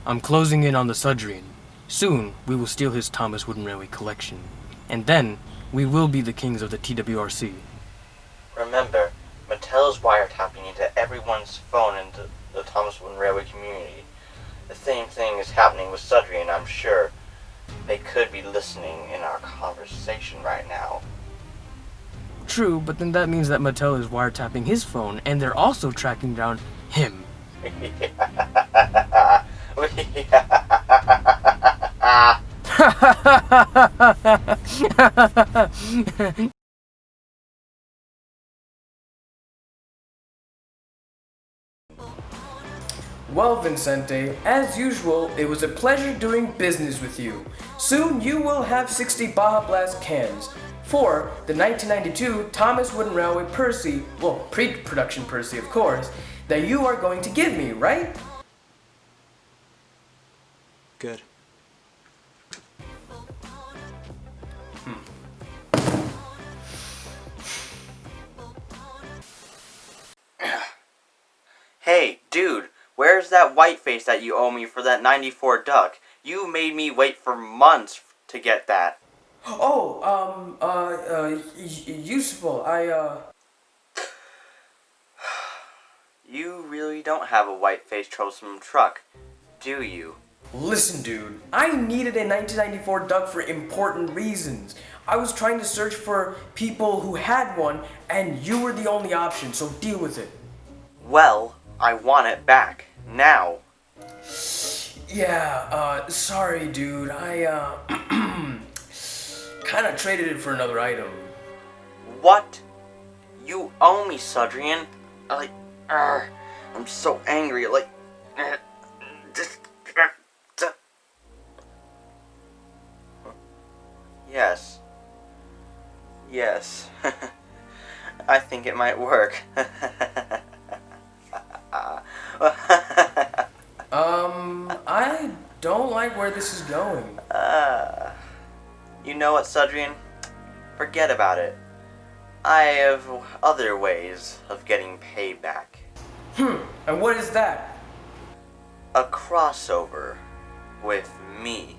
I'm closing in on the Sudrian. Soon, we will steal his Thomas Wooden Railway collection. And then, we will be the kings of the TWRC. Remember, Mattel's wiretapping into everyone's phone in the Thomas Wooden Railway community. The same thing is happening with Sudrian, I'm sure. They could be listening in our conversation right now. True, but then that means that Mattel is wiretapping his phone, and they're also tracking down him. Well, Vincente, as usual, it was a pleasure doing business with you. Soon you will have 60 Baja Blast cans for the 1992 Thomas Wooden Railway Percy, well, pre-production Percy, of course, that you are going to give me, right? Good. Hey, dude, where's that white face that you owe me for that 94 duck? You made me wait for months to get that. Useful, You really don't have a white-faced troublesome truck, do you? Listen, dude, I needed a 1994 duck for important reasons. I was trying to search for people who had one, and you were the only option, so deal with it. Well, I want it back, now. Yeah, sorry, dude, I, kinda traded it for another item. What? You owe me, Sudrian. I'm so angry, Yes. Yes. I think it might work. I don't like where this is going. You know what, Sudrian? Forget about it. I have other ways of getting payback. And what is that? A crossover with me.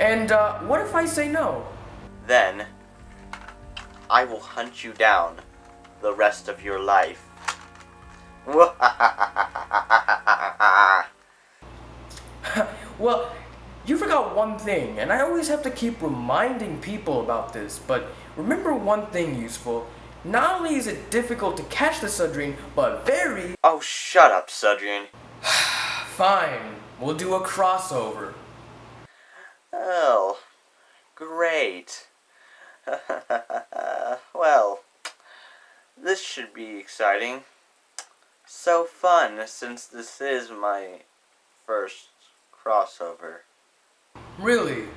And, what if I say no? Then, I will hunt you down the rest of your life. Well, you forgot one thing, and I always have to keep reminding people about this, but remember one thing, Useful. Not only is it difficult to catch the Sudrian, but very... Oh, shut up, Sudrian. Fine, we'll do a crossover. Oh, great. Well, this should be exciting. So fun, since this is my first crossover. Really?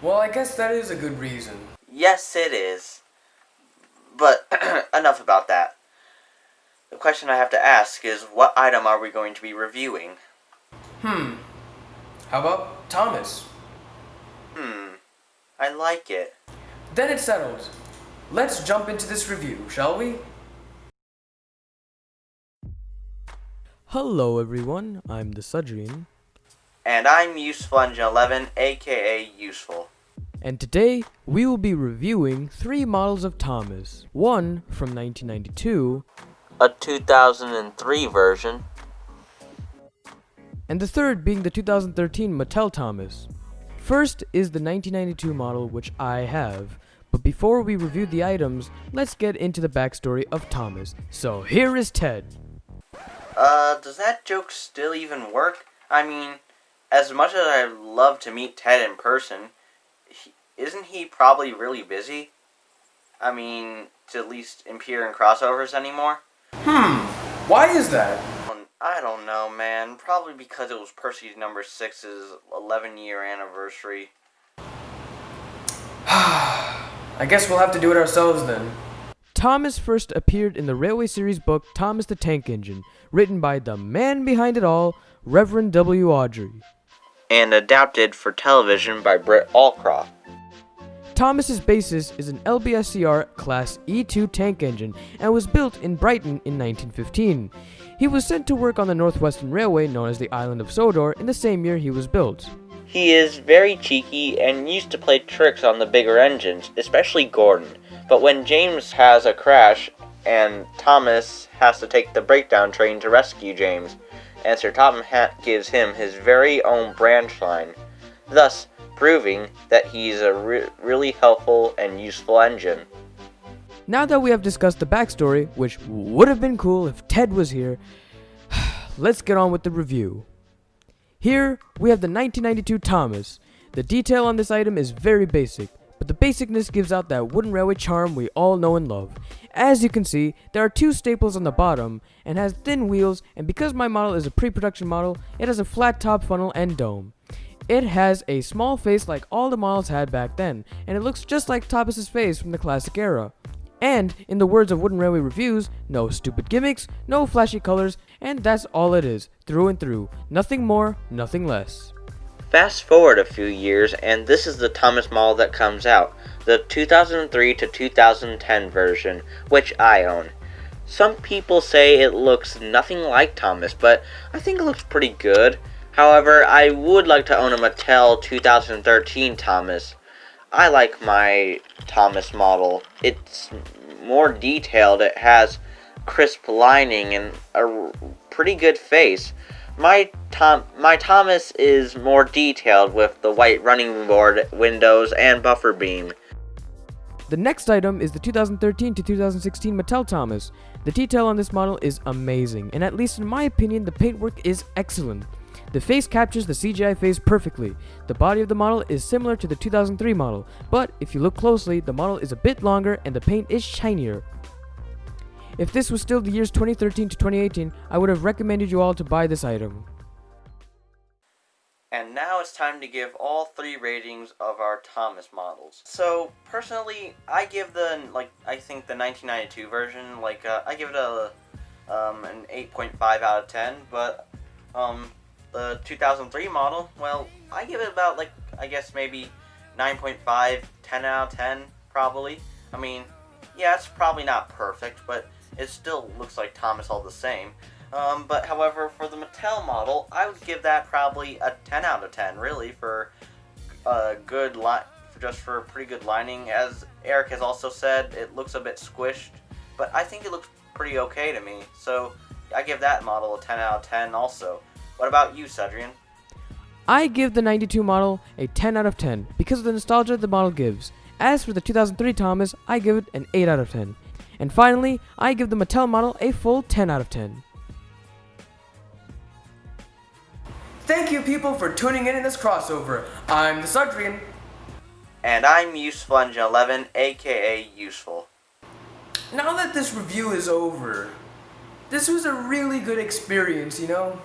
Well, I guess that is a good reason. Yes, it is. But enough about that. The question I have to ask is, what item are we going to be reviewing? How about Thomas? I like it. Then it's settled. Let's jump into this review, shall we? Hello everyone, I'm the Sudrian. And I'm UsefulEngine11, aka Useful. And today, we will be reviewing 3 models of Thomas. One from 1992, A 2003 version. and the third being the 2013 Mattel Thomas. First is the 1992 model, which I have. But before we review the items, let's get into the backstory of Thomas. So here is Ted. Does that joke still even work? I mean, as much as I'd love to meet Ted in person, isn't he probably really busy? I mean, to at least appear in crossovers anymore? Why is that? I don't know, man. Probably because it was Percy's number 6's 11-year anniversary. I guess we'll have to do it ourselves then. Thomas first appeared in the Railway Series book Thomas the Tank Engine, written by the man behind it all, Reverend W. Awdry. And adapted for television by Britt Allcroft. Thomas's basis is an LBSCR Class E2 tank engine and was built in Brighton in 1915. He was sent to work on the Northwestern Railway known as the Island of Sodor in the same year he was built. He is very cheeky and used to play tricks on the bigger engines, especially Gordon. But when James has a crash and Thomas has to take the breakdown train to rescue James, and Sir Topham Hatt gives him his very own branch line, thus proving that he's a really helpful and useful engine. Now that we have discussed the backstory, which would have been cool if Ted was here, let's get on with the review. Here, we have the 1992 Thomas. The detail on this item is very basic, but the basicness gives out that wooden railway charm we all know and love. As you can see, there are two staples on the bottom, and has thin wheels, and because my model is a pre-production model, it has a flat top funnel and dome. It has a small face like all the models had back then, and it looks just like Thomas's face from the classic era. And, in the words of Wooden Railway Reviews, no stupid gimmicks, no flashy colors, and that's all it is, through and through. Nothing more, nothing less. Fast forward a few years, and this is the Thomas model that comes out, the 2003 to 2010 version, which I own. Some people say it looks nothing like Thomas, but I think it looks pretty good. However, I would like to own a Mattel 2013 Thomas. I like my Thomas model. It's more detailed, it has crisp lining and a pretty good face. My Thomas is more detailed with the white running board windows and buffer beam. The next item is the 2013 to 2016 Mattel Thomas. The detail on this model is amazing, and at least in my opinion, the paintwork is excellent. The face captures the CGI face perfectly. The body of the model is similar to the 2003 model, but if you look closely, the model is a bit longer and the paint is shinier. If this was still the years 2013 to 2018, I would have recommended you all to buy this item. And now it's time to give all three ratings of our Thomas models. So, personally, I give the 1992 version, I give it an 8.5 out of 10, but, the 2003 model, well, I give it about, maybe 9.5, 10 out of 10, probably. I mean, yeah, it's probably not perfect, but it still looks like Thomas all the same. But however, for the Mattel model, I would give that probably a 10 out of 10, really, for a good just for a pretty good lining. As Eric has also said, it looks a bit squished, but I think it looks pretty okay to me. So I give that model a 10 out of 10 also. What about you, Cedrian? I give the 92 model a 10 out of 10 because of the nostalgia the model gives. As for the 2003 Thomas, I give it an 8 out of 10. And finally, I give the Mattel model a full 10 out of 10. Thank you people for tuning in this crossover. I'm the Cedrian. And I'm UsefulEngine11, aka Useful. Now that this review is over, this was a really good experience, you know?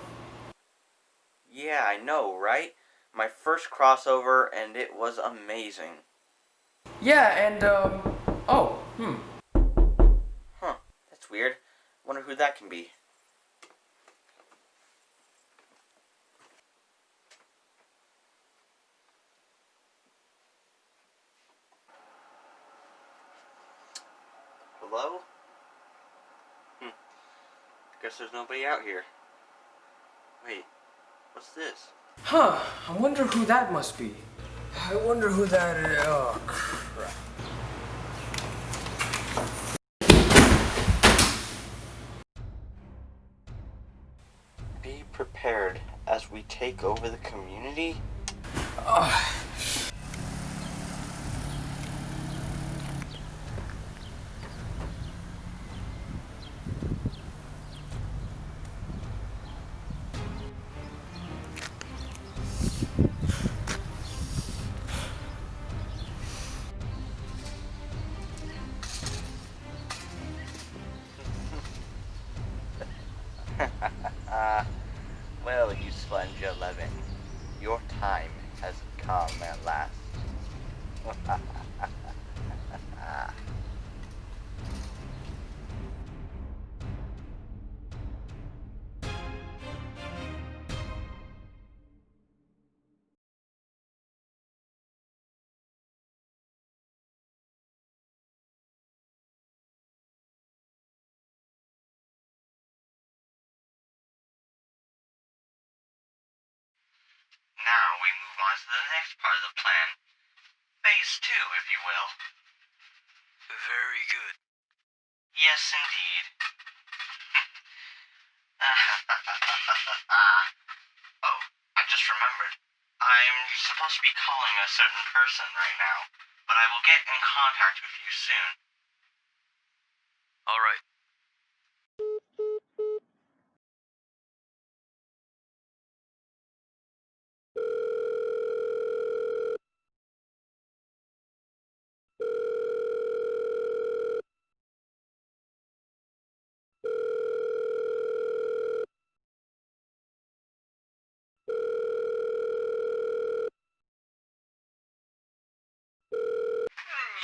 Yeah, I know, right? My first crossover, and it was amazing. Yeah, and, Huh, that's weird. Wonder who that can be. Hello? Guess there's nobody out here. Wait, what's this? Huh, I wonder who that must be. I wonder who that is. Oh, crap. Be prepared as we take over the community. Well, UsefulEngine11, your time has come at last. we move on to the next part of the plan. Phase 2, if you will. Very good. Yes, indeed. Oh, I just remembered. I'm supposed to be calling a certain person right now, but I will get in contact with you soon. All right.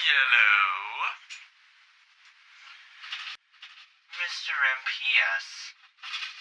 Hello? Mr. MPS,